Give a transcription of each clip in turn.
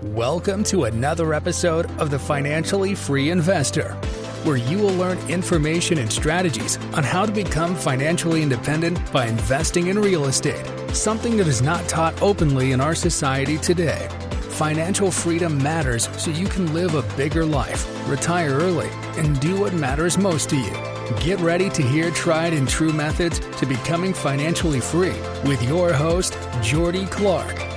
Welcome to another episode of The Financially Free Investor, where you will learn information and strategies on how to become financially independent by investing in real estate, something that is not taught openly in our society today. Financial freedom matters so you can live a bigger life, retire early, and do what matters most to you. Get ready to hear tried and true methods to becoming financially free with your host, Jordy Clark.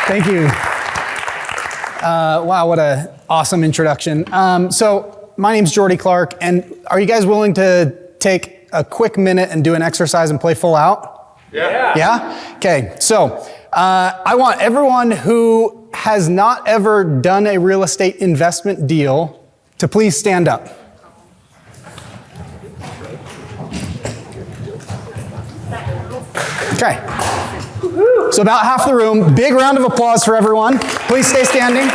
Thank you. Wow, what an awesome introduction. So my name's Jordy Clark, and are you guys willing to take a quick minute and do an exercise and play full out? Yeah. Yeah? Okay, so I want everyone who has not ever done a real estate investment deal to please stand up. Okay. So about half the room, big round of applause for everyone. Please stay standing.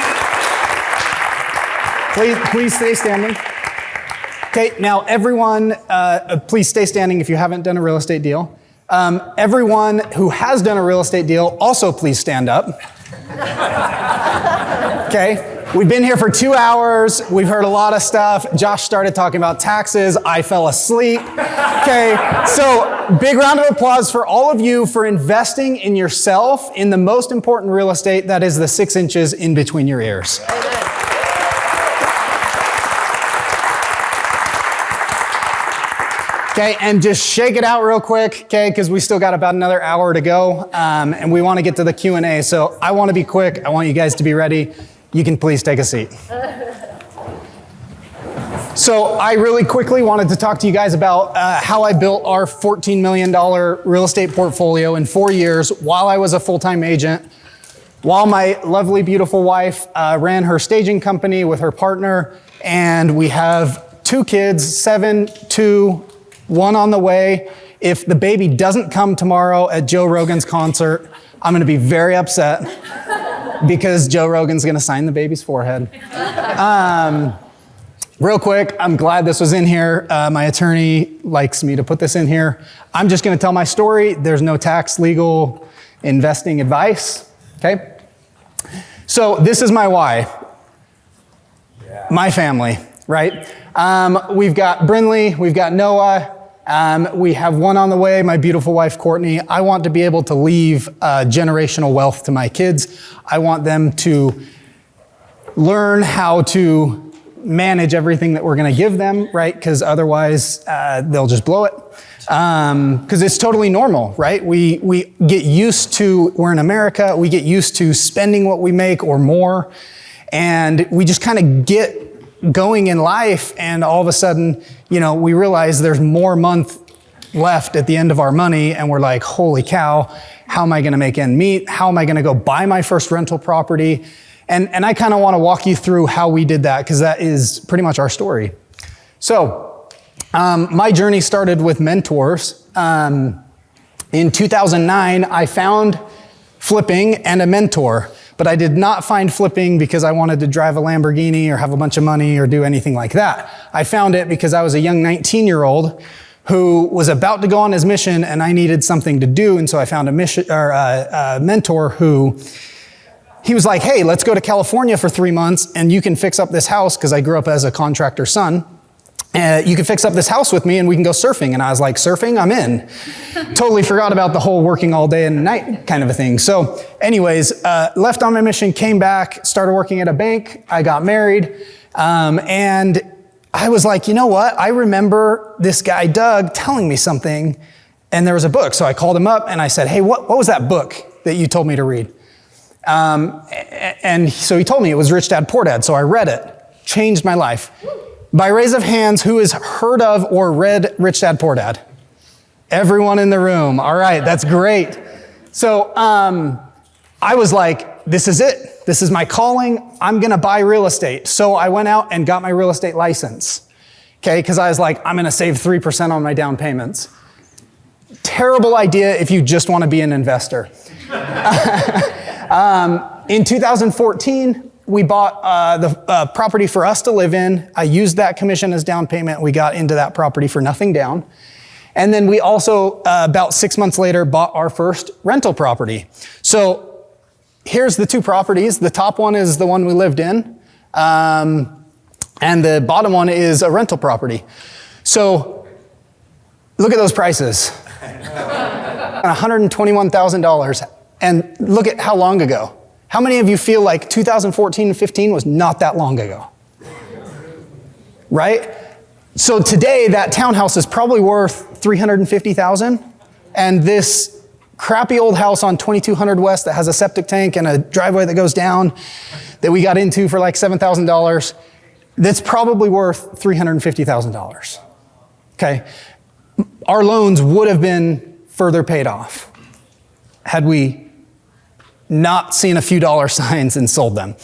Please stay standing. Okay, now everyone, please stay standing if you haven't done a real estate deal. Everyone who has done a real estate deal, also please stand up. Okay, we've been here for 2 hours. We've heard a lot of stuff. Josh started talking about taxes. I fell asleep. Okay, so big round of applause for all of you for investing in yourself in the most important real estate, that is the 6 inches in between your ears. Okay, and just shake it out real quick, okay, because we still got about another hour to go, and we want to get to the Q&A. So I want to be quick. I want you guys to be ready. You can please take a seat. So I really quickly wanted to talk to you guys about how I built our $14 million real estate portfolio in 4 years while I was a full-time agent, while my lovely, beautiful wife ran her staging company with her partner, and we have 2 kids, 7, 2, 1 on the way. If the baby doesn't come tomorrow at Joe Rogan's concert, I'm going to be very upset because Joe Rogan's going to sign the baby's forehead. Real quick, I'm glad this was in here. My attorney likes me to put this in here. I'm just going to tell my story. There's no tax, legal, investing advice. Okay? So this is my why. My family, right? We've got Brinley, we've got Noah, we have 1 on the way, my beautiful wife, Courtney. I want to be able to leave generational wealth to my kids. I want them to learn how to manage everything that we're going to give them, right? Because otherwise they'll just blow it. Because it's totally normal, right? We get used to, we're in America, we get used to spending what we make or more, and we just kind of get going in life, and all of a sudden, you know, we realize there's more month left at the end of our money, and we're like, holy cow, how am I going to make ends meet? How am I going to go buy my first rental property? And I kind of want to walk you through how we did that, because that is pretty much our story. So my journey started with mentors. In 2009, I found flipping and a mentor. But I did not find flipping because I wanted to drive a Lamborghini or have a bunch of money or do anything like that. I found it because I was a young 19-year-old who was about to go on his mission, and I needed something to do. And so I found a mentor who, he was like, hey, let's go to California for 3 months and you can fix up this house, because I grew up as a contractor's son. You can fix up this house with me and we can go surfing. And I was like, surfing? I'm in. Totally forgot about the whole working all day and night kind of a thing. So anyways, left on my mission, came back, started working at a bank. I got married. And I was like, you know what? I remember this guy, Doug, telling me something, and there was a book. So I called him up and I said, hey, what was that book that you told me to read? And so he told me it was Rich Dad Poor Dad. So I read it, changed my life. By raise of hands, who has heard of or read Rich Dad Poor Dad? Everyone in the room. All right, that's great. So I was like, this is it. This is my calling. I'm going to buy real estate. So I went out and got my real estate license. Okay, because I was like, I'm going to save 3% on my down payments. Terrible idea if you just want to be an investor. In 2014, we bought the property for us to live in. I used that commission as down payment. We got into that property for nothing down. And then we also, about 6 months later, bought our first rental property. So here's the two properties. The top one is the one we lived in. And the bottom one is a rental property. So look at those prices. $121,000. And look at how long ago. How many of you feel like 2014 and 15 was not that long ago? Right? So today that townhouse is probably worth $350,000. And this crappy old house on 2200 West that has a septic tank and a driveway that goes down that we got into for like $7,000, that's probably worth $350,000. Okay? Our loans would have been further paid off had we not seen a few dollar signs and sold them.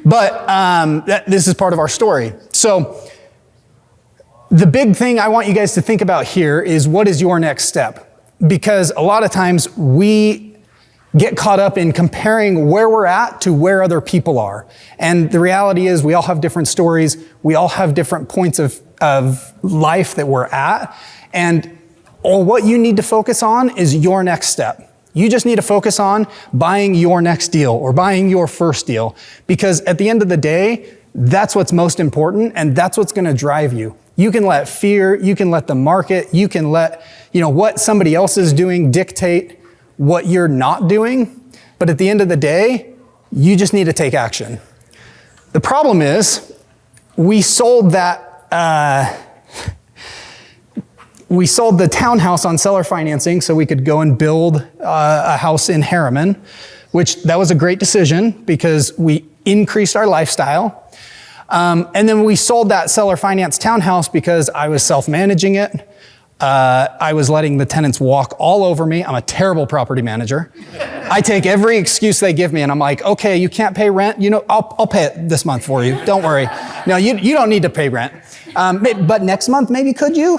But this is part of our story. So the big thing I want you guys to think about here is, what is your next step? Because a lot of times we get caught up in comparing where we're at to where other people are. And the reality is we all have different stories. We all have different points of life that we're at. And what you need to focus on is your next step. You just need to focus on buying your next deal or buying your first deal, because at the end of the day, that's what's most important and that's what's going to drive you. You can let fear, you can let the market, you can let, what somebody else is doing dictate what you're not doing. But at the end of the day, you just need to take action. The problem is we sold the townhouse on seller financing so we could go and build a house in Harriman, which that was a great decision because we increased our lifestyle. And then we sold that seller finance townhouse because I was self-managing it. I was letting the tenants walk all over me. I'm a terrible property manager. I take every excuse they give me and I'm like, okay, you can't pay rent. I'll pay it this month for you. Don't worry. No, you don't need to pay rent. But next month, maybe could you?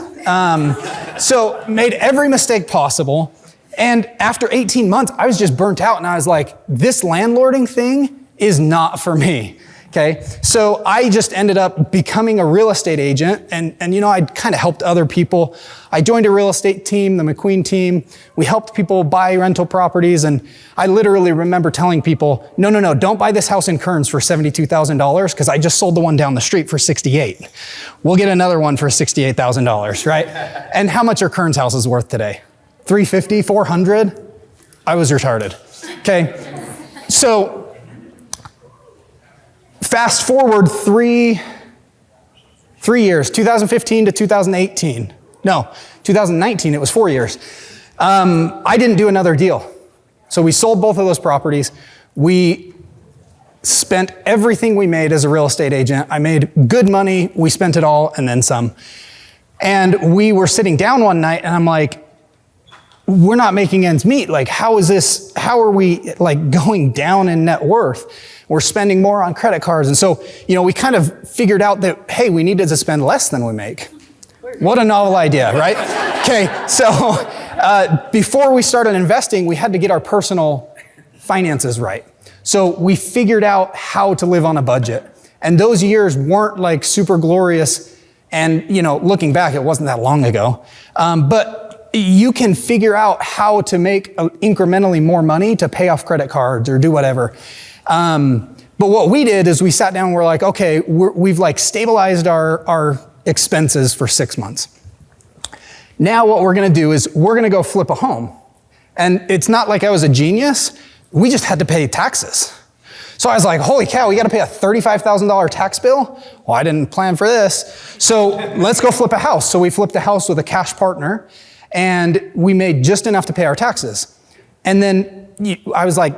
So made every mistake possible. And after 18 months, I was just burnt out and I was like, this landlording thing is not for me. Okay. So I just ended up becoming a real estate agent and I'd kind of helped other people. I joined a real estate team, the McQueen team. We helped people buy rental properties. And I literally remember telling people, no, don't buy this house in Kearns for $72,000 because I just sold the one down the street for $68,000. We'll get another one for $68,000, right? And how much are Kearns houses worth today? $350,000, $400,000? I was retarded. Okay. So fast forward three years, 2015 to 2018. No, 2019, it was 4 years. I didn't do another deal. So we sold both of those properties. We spent everything we made as a real estate agent. I made good money. We spent it all and then some. And we were sitting down one night and I'm like, we're not making ends meet. Like, how are we like going down in net worth? We're spending more on credit cards. And so, we kind of figured out that, hey, we needed to spend less than we make. What a novel idea, right? Okay, so before we started investing, we had to get our personal finances right. So we figured out how to live on a budget. And those years weren't like super glorious. And, looking back, it wasn't that long ago. But you can figure out how to make incrementally more money to pay off credit cards or do whatever. But what we did is we sat down and we're like, okay, we've like stabilized our expenses for 6 months. Now what we're going to do is we're going to go flip a home. And it's not like I was a genius. We just had to pay taxes. So I was like, holy cow, we got to pay a $35,000 tax bill? Well, I didn't plan for this. So let's go flip a house. So we flipped a house with a cash partner and we made just enough to pay our taxes. And then I was like,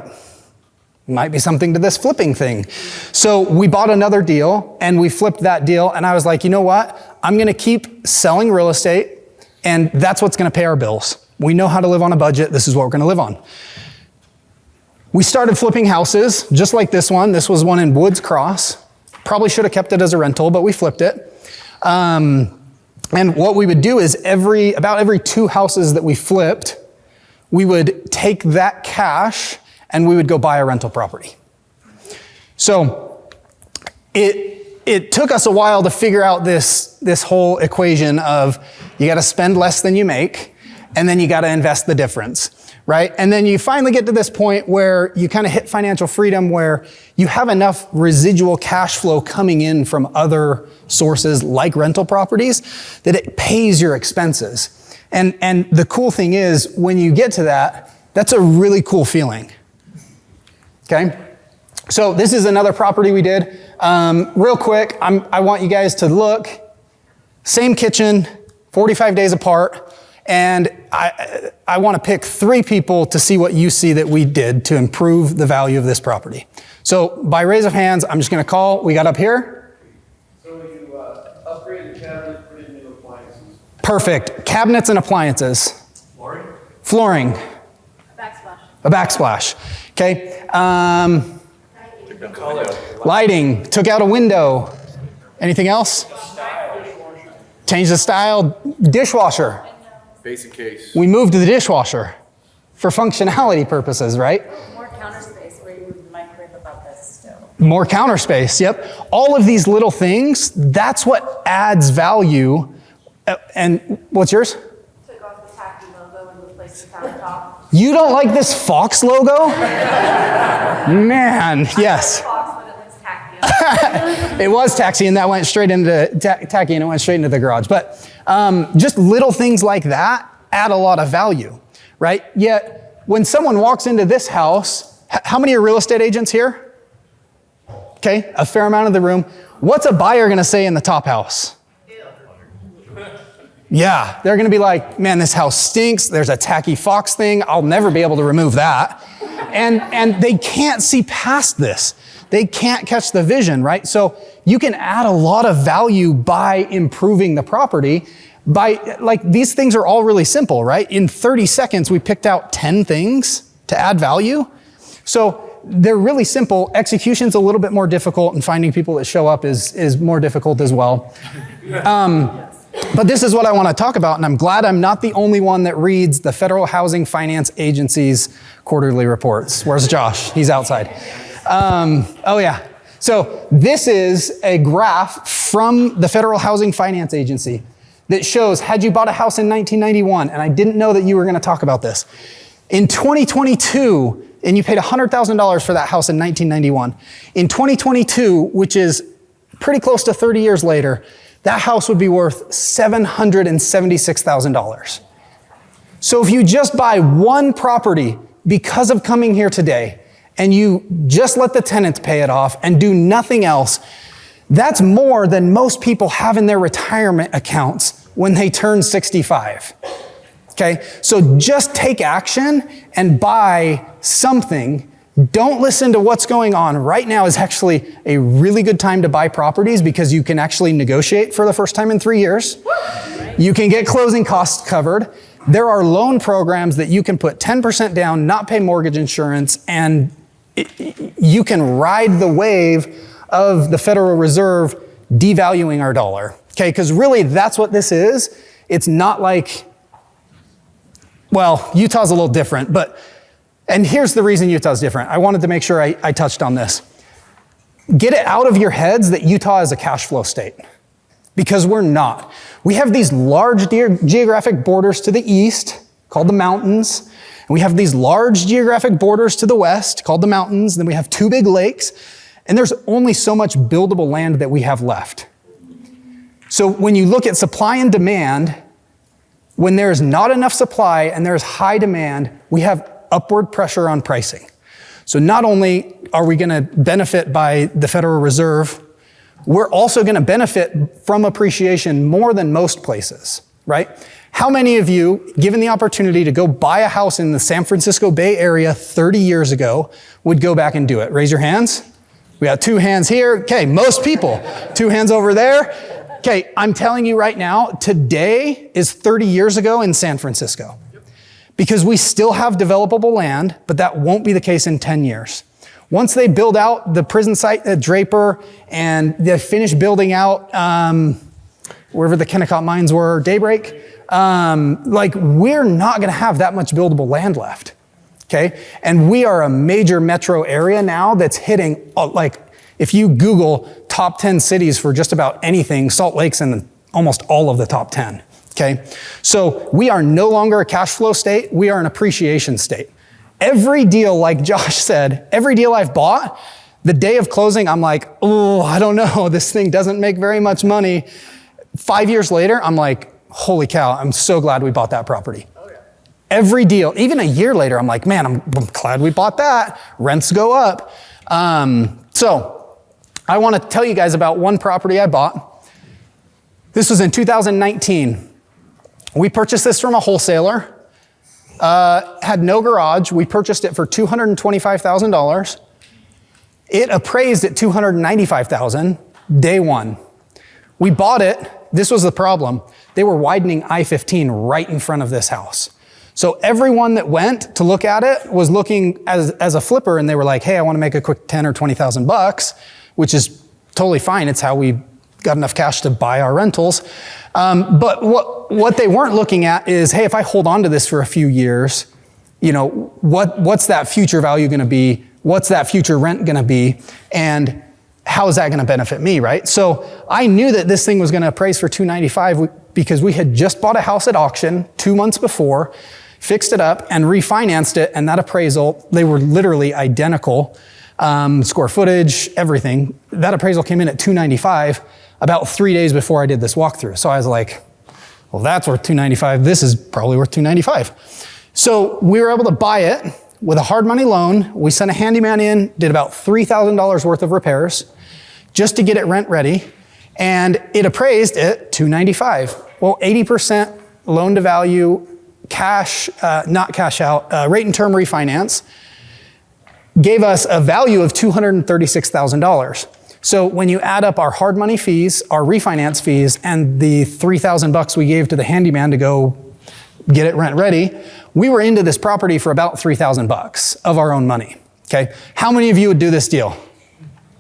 might be something to this flipping thing. So we bought another deal and we flipped that deal. And I was like, you know what? I'm going to keep selling real estate and that's what's going to pay our bills. We know how to live on a budget. This is what we're going to live on. We started flipping houses just like this one. This was one in Woods Cross. Probably should have kept it as a rental, but we flipped it. And what we would do is about every 2 houses that we flipped, we would take that cash and we would go buy a rental property. So it took us a while to figure out this whole equation of you got to spend less than you make, and then you got to invest the difference, right? And then you finally get to this point where you kind of hit financial freedom, where you have enough residual cash flow coming in from other sources like rental properties that it pays your expenses. And the cool thing is, when you get to that, that's a really cool feeling. Okay? So this is another property we did. Real quick, I want you guys to look. Same kitchen, 45 days apart. And I want to pick 3 people to see what you see that we did to improve the value of this property. So by raise of hands, I'm just going to call. We got up here. So you upgraded the cabinet, put in new appliances. Perfect. Cabinets and appliances. Flooring? Flooring. Backsplash. A backsplash. Okay. Color. Lighting. Took out a window. Anything else? Change the style. Dishwasher. Basic case. We moved to the dishwasher for functionality purposes, right? More counter space where you move the microwave above this still. More counter space, yep. All of these little things, that's what adds value. And what's yours? Took off the tacky logo and replaced the countertop. You don't like this Fox logo? Man, yes. Fox, but it looks tacky. It was taxi, and that went straight into tacky, and it went straight into the garage. But just little things like that add a lot of value, right? Yet when someone walks into this house, how many are real estate agents here? Okay, a fair amount of the room. What's a buyer going to say in the top house? Yeah, they're going to be like, man, this house stinks. There's a tacky Fox thing. I'll never be able to remove that. And they can't see past this. They can't catch the vision, right? So you can add a lot of value by improving the property. These things are all really simple, right? In 30 seconds, we picked out 10 things to add value. So they're really simple. Execution's a little bit more difficult, and finding people that show up is more difficult as well. But this is what I want to talk about, and I'm glad I'm not the only one that reads the Federal Housing Finance Agency's quarterly reports. Where's Josh? He's outside. Oh yeah. So this is a graph from the Federal Housing Finance Agency that shows, had you bought a house in 1991, and I didn't know that you were going to talk about this, in 2022, and you paid $100,000 for that house in 1991, in 2022, which is pretty close to 30 years later, that house would be worth $776,000. So if you just buy one property because of coming here today, and you just let the tenants pay it off and do nothing else, that's more than most people have in their retirement accounts when they turn 65. Okay? So just take action and buy something. Don't listen to what's going on. Right now is actually a really good time to buy properties because you can actually negotiate for the first time in 3 years. You can get closing costs covered. There are loan programs that you can put 10% down, not pay mortgage insurance, and you can ride the wave of the Federal Reserve devaluing our dollar. Okay, because really that's what this is. It's not like, well, Utah's a little different, and here's the reason Utah's different. I wanted to make sure I touched on this. Get it out of your heads that Utah is a cash flow state, because we're not. We have these large geographic borders to the east called the mountains. And we have these large geographic borders to the west called the mountains. Then we have 2 big lakes. And there's only so much buildable land that we have left. So when you look at supply and demand, when there's not enough supply and there's high demand, we have upward pressure on pricing. So not only are we going to benefit by the Federal Reserve, we're also going to benefit from appreciation more than most places, right? How many of you, given the opportunity to go buy a house in the San Francisco Bay Area 30 years ago, would go back and do it? Raise your hands. We got 2 hands here. Okay, most people. 2 hands over there. Okay, I'm telling you right now, today is 30 years ago in San Francisco. Because we still have developable land, but that won't be the case in 10 years. Once they build out the prison site at Draper and they finish building out wherever the Kennecott mines were, Daybreak, we're not going to have that much buildable land left. Okay? And we are a major metro area now that's hitting If you Google top 10 cities for just about anything, Salt Lake's in almost all of the top 10, okay? So we are no longer a cash flow state, we are an appreciation state. Every deal, like Josh said, every deal I've bought, the day of closing, I'm like, oh, I don't know, this thing doesn't make very much money. 5 years later, I'm like, holy cow, I'm so glad we bought that property. Every deal, even a year later, I'm like, man, I'm glad we bought that. Rents go up. So I want to tell you guys about one property I bought. This was in 2019. We purchased this from a wholesaler. Had no garage. We purchased it for $225,000. It appraised at $295,000 day one. We bought it. This was the problem. They were widening I-15 right in front of this house. So everyone that went to look at it was looking as a flipper, and they were like, hey, I want to make a quick 10 or 20,000 bucks, which is totally fine. It's how we got enough cash to buy our rentals. But what they weren't looking at is, hey, if I hold on to this for a few years, you know, what's that future value going to be? What's that future rent going to be? And how is that going to benefit me, right? So I knew that this thing was going to appraise for $295 because we had just bought a house at auction 2 months before, fixed it up and refinanced it, and that appraisal, they were literally identical, square footage, everything. That appraisal came in at $295 about 3 days before I did this walkthrough. So I was like, well, that's worth $295. This is probably worth $295. So we were able to buy it with a hard money loan. We sent a handyman in, did about $3,000 worth of repairs just to get it rent ready. And it appraised at $295. Well, 80% loan to value, cash, not cash out, rate and term refinance, gave us a value of $236,000. So when you add up our hard money fees, our refinance fees, and the $3,000 we gave to the handyman to go get it rent ready, we were into this property for about $3,000 of our own money, okay? How many of you would do this deal?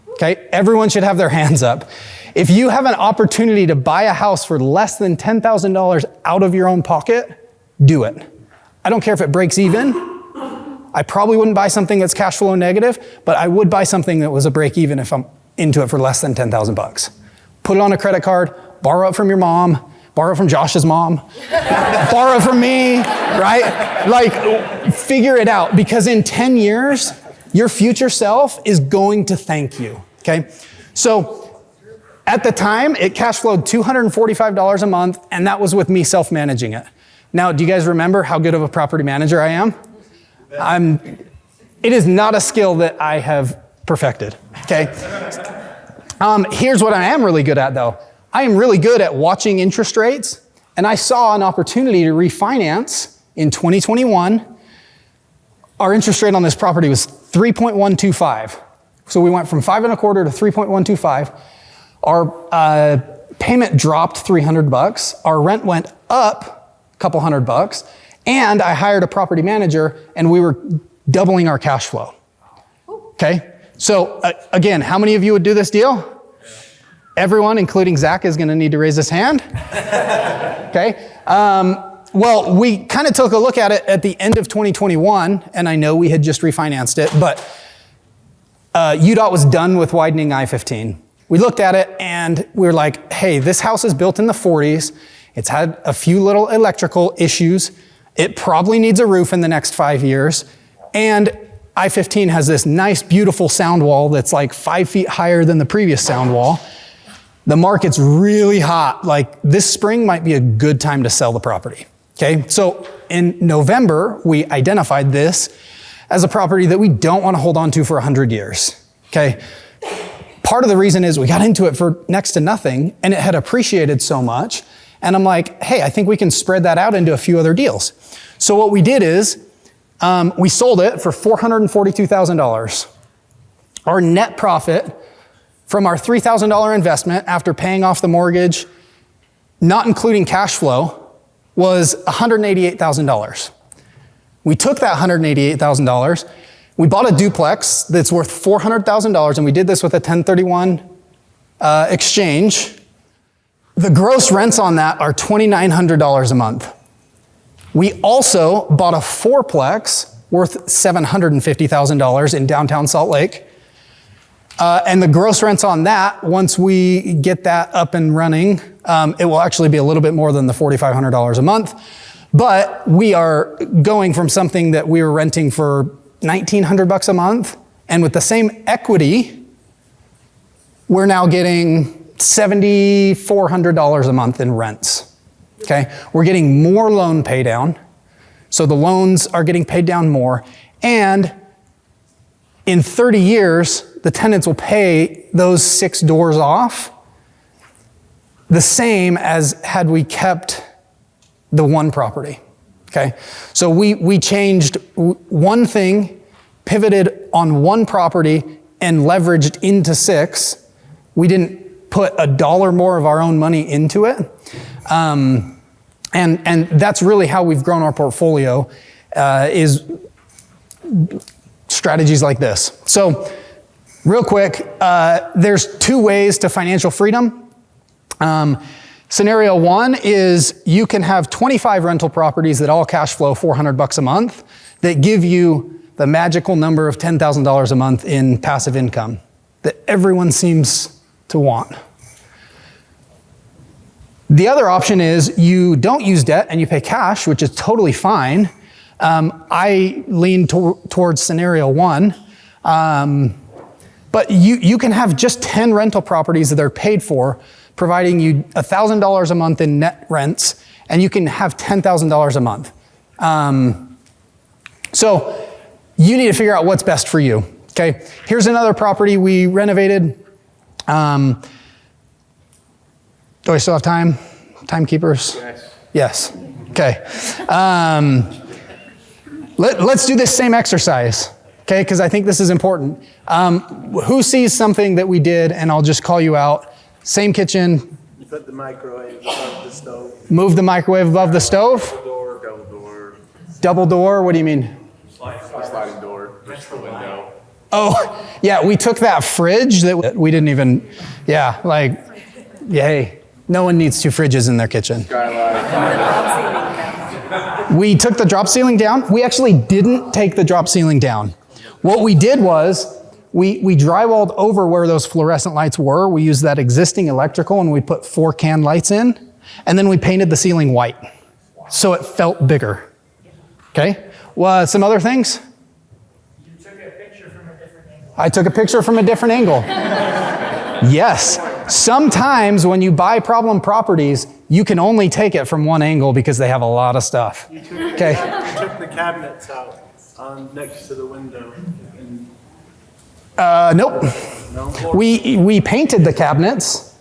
Okay, everyone should have their hands up. If you have an opportunity to buy a house for less than $10,000 out of your own pocket, do it. I don't care if it breaks even. I probably wouldn't buy something that's cash flow negative, but I would buy something that was a break even if I'm into it for less than $10,000. Put it on a credit card, borrow it from your mom, borrow it from Josh's mom, borrow it from me, right? Like, figure it out, because in 10 years, your future self is going to thank you, okay? So at the time, it cash flowed $245 a month, and that was with me self-managing it. Now, do you guys remember how good of a property manager I am? It is not a skill that I have perfected, okay? Here's what I am really good at, though. I am really good at watching interest rates, and I saw an opportunity to refinance in 2021. Our interest rate on this property was 3.125. So we went from 5.25 to 3.125. Our payment dropped $300. Our rent went up a couple $100, and I hired a property manager, and we were doubling our cash flow. Okay? So again, how many of you would do this deal? Everyone, including Zach, is going to need to raise his hand. Okay. Well, we kind of took a look at it at the end of 2021, and I know we had just refinanced it, but UDOT was done with widening I-15. We looked at it, and we were like, hey, this house is built in the 40s. It's had a few little electrical issues. It probably needs a roof in the next 5 years. And I-15 has this nice, beautiful sound wall that's like 5 feet higher than the previous sound wall. The market's really hot. Like, this spring might be a good time to sell the property, okay? So in November, we identified this as a property that we don't want to hold on to for 100 years, okay? Part of the reason is we got into it for next to nothing, and it had appreciated so much. And I'm like, hey, I think we can spread that out into a few other deals. So what we did is we sold it for $442,000. Our net profit from our $3,000 investment after paying off the mortgage, not including cash flow, was $188,000. We took that $188,000, we bought a duplex that's worth $400,000, and we did this with a 1031 exchange. The gross rents on that are $2,900 a month. We also bought a fourplex worth $750,000 in downtown Salt Lake. And the gross rents on that, once we get that up and running, it will actually be a little bit more than the $4,500 a month. But we are going from something that we were renting for $1,900 a month, and with the same equity, we're now getting $7,400 a month in rents. Okay, we're getting more loan pay down, so the loans are getting paid down more, and in 30 years, the tenants will pay those 6 doors off the same as had we kept the one property. Okay, so we changed one thing, pivoted on one property, and leveraged into 6. We didn't put $1 more of our own money into it. And that's really how we've grown our portfolio, is strategies like this. So real quick, there's 2 ways to financial freedom. Scenario 1 is you can have 25 rental properties that all cash flow $400 a month that give you the magical number of $10,000 a month in passive income that everyone seems to want. The other option is you don't use debt and you pay cash, which is totally fine. I lean towards scenario 1. But you can have just 10 rental properties that are paid for, providing you $1,000 a month in net rents, and you can have $10,000 a month. So you need to figure out what's best for you. Okay, here's another property we renovated. Do I still have time? Timekeepers? Yes. Okay. Let's do this same exercise. Okay, because I think this is important. Who sees something that we did, and I'll just call you out. Same kitchen. You put the microwave above the stove. Move the microwave above the stove. Double door. Double door, what do you mean? Sliding door. That's the window. Oh, yeah, we took that fridge that we didn't even, hey, no one needs 2 fridges in their kitchen. We took the drop ceiling down. We actually didn't take the drop ceiling down. What we did was we drywalled over where those fluorescent lights were. We used that existing electrical and we put 4 can lights in, and then we painted the ceiling white so it felt bigger. Okay? Well, some other things? You took a picture from a different angle. I took a picture from a different angle. Yes. Sometimes when you buy problem properties, you can only take it from one angle because they have a lot of stuff. You took the cabinets out next to the window. Nope. No? We painted the cabinets.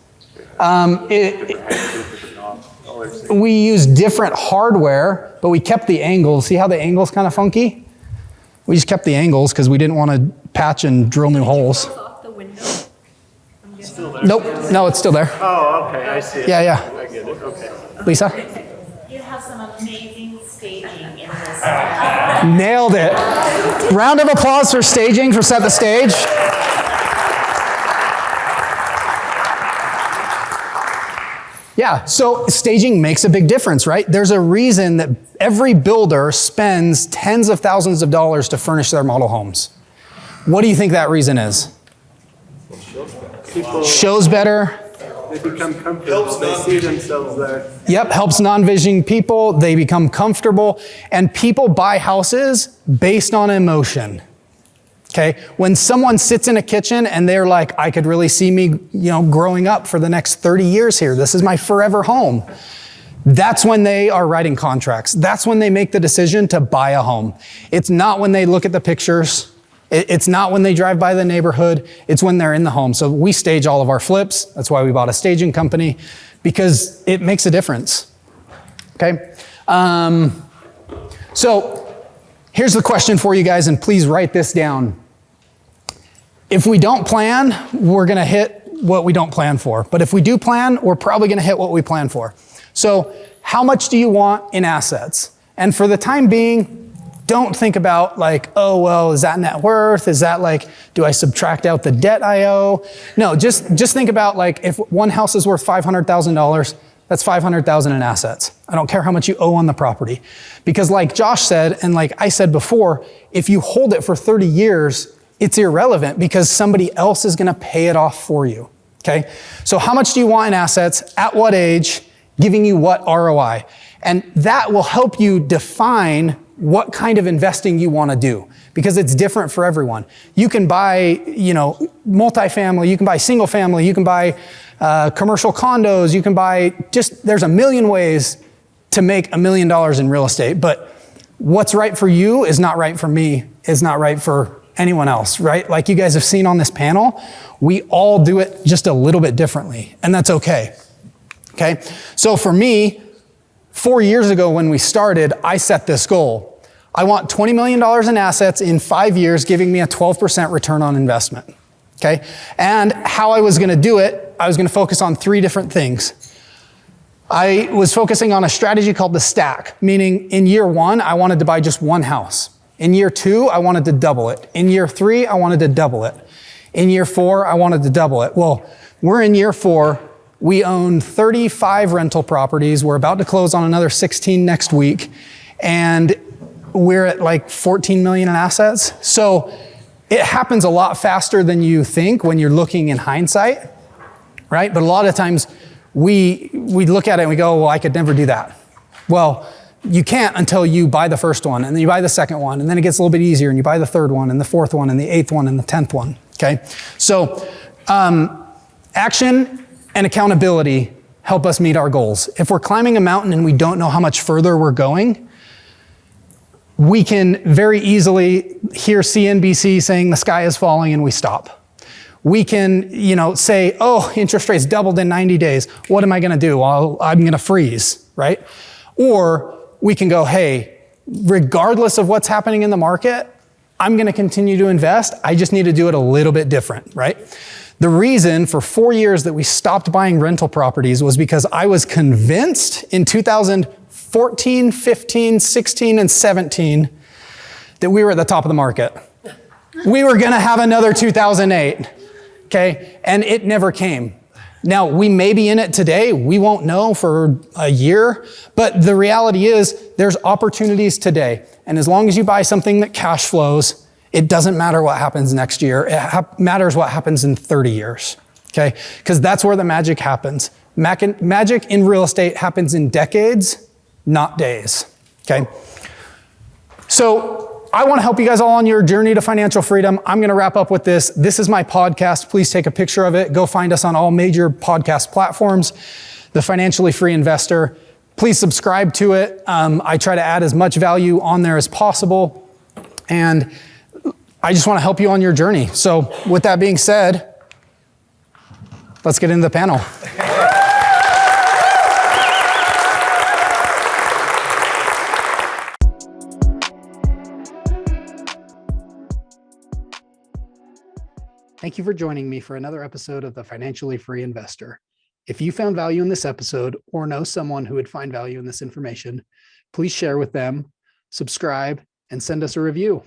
We used different hardware, but we kept the angles. See how the angle's kind of funky? We just kept the angles because we didn't want to patch and drill new holes. Off the window. Still there? Nope. No, it's still there. Oh, okay. I see it. Yeah. I get it. Okay. Lisa? You have some amazing staging in this. Nailed it. Round of applause for staging, for Set the Stage. Yeah, so staging makes a big difference, right? There's a reason that every builder spends tens of thousands of dollars to furnish their model homes. What do you think that reason is? People, Shows better. they become comfortable. They see themselves there. Yep, helps non-vision people. They become comfortable. And people buy houses based on emotion. Okay, when someone sits in a kitchen and they're like, I could really see me, growing up for the next 30 years here. This is my forever home. That's when they are writing contracts. That's when they make the decision to buy a home. It's not when they look at the pictures. It's not when they drive by the neighborhood. It's when they're in the home. So we stage all of our flips. That's why we bought a staging company, because it makes a difference. Okay. So here's the question for you guys, and please write this down. If we don't plan, we're going to hit what we don't plan for. But if we do plan, we're probably going to hit what we plan for. So how much do you want in assets? And for the time being, don't think about is that net worth? Is that do I subtract out the debt I owe? No, just think about if one house is worth $500,000, that's $500,000 in assets. I don't care how much you owe on the property. Because like Josh said, and like I said before, if you hold it for 30 years, it's irrelevant because somebody else is going to pay it off for you. Okay. So how much do you want in assets? At what age? Giving you what ROI? And that will help you define what kind of investing you want to do, because it's different for everyone. You can buy, multifamily, you can buy single family, you can buy commercial condos, you can buy there's a million ways to make $1 million in real estate, but what's right for you is not right for me, is not right for anyone else, right? Like you guys have seen on this panel, we all do it just a little bit differently, and that's okay. Okay. So for me, 4 years ago when we started, I set this goal. I want $20 million in assets in 5 years, giving me a 12% return on investment. Okay. And how I was going to do it, I was going to focus on 3 different things. I was focusing on a strategy called the stack, meaning in year 1, I wanted to buy just 1 house. In year 2, I wanted to double it. In year 3, I wanted to double it. In year 4, I wanted to double it. Well, we're in year 4. We own 35 rental properties. We're about to close on another 16 next week. And we're at like 14 million in assets. So it happens a lot faster than you think when you're looking in hindsight, right? But a lot of times we look at it and we go, well, I could never do that. Well, you can't until you buy the first one, and then you buy the second one, and then it gets a little bit easier, and you buy the third one, and the fourth one, and the 8th one, and the 10th one, okay? So action and accountability help us meet our goals. If we're climbing a mountain and we don't know how much further we're going, we can very easily hear CNBC saying the sky is falling and we stop. We can, say, oh, interest rates doubled in 90 days. What am I going to do? Well, I'm going to freeze, right? Or we can go, hey, regardless of what's happening in the market, I'm going to continue to invest. I just need to do it a little bit different, right? The reason for 4 years that we stopped buying rental properties was because I was convinced in 2014, 15, 16, and 17 that we were at the top of the market. We were going to have another 2008, okay? And it never came. Now, we may be in it today. We won't know for a year. But the reality is there's opportunities today. And as long as you buy something that cash flows, it doesn't matter what happens next year. It matters what happens in 30 years, okay? Because that's where the magic happens. Magic in real estate happens in decades, not days, okay? So I want to help you guys all on your journey to financial freedom. I'm going to wrap up with this. This is my podcast. Please take a picture of it. Go find us on all major podcast platforms, The Financially Free Investor. Please subscribe to it. I try to add as much value on there as possible. And I just want to help you on your journey. So with that being said, let's get into the panel. Thank you for joining me for another episode of The Financially Free Investor. If you found value in this episode or know someone who would find value in this information, please share with them, subscribe, and send us a review.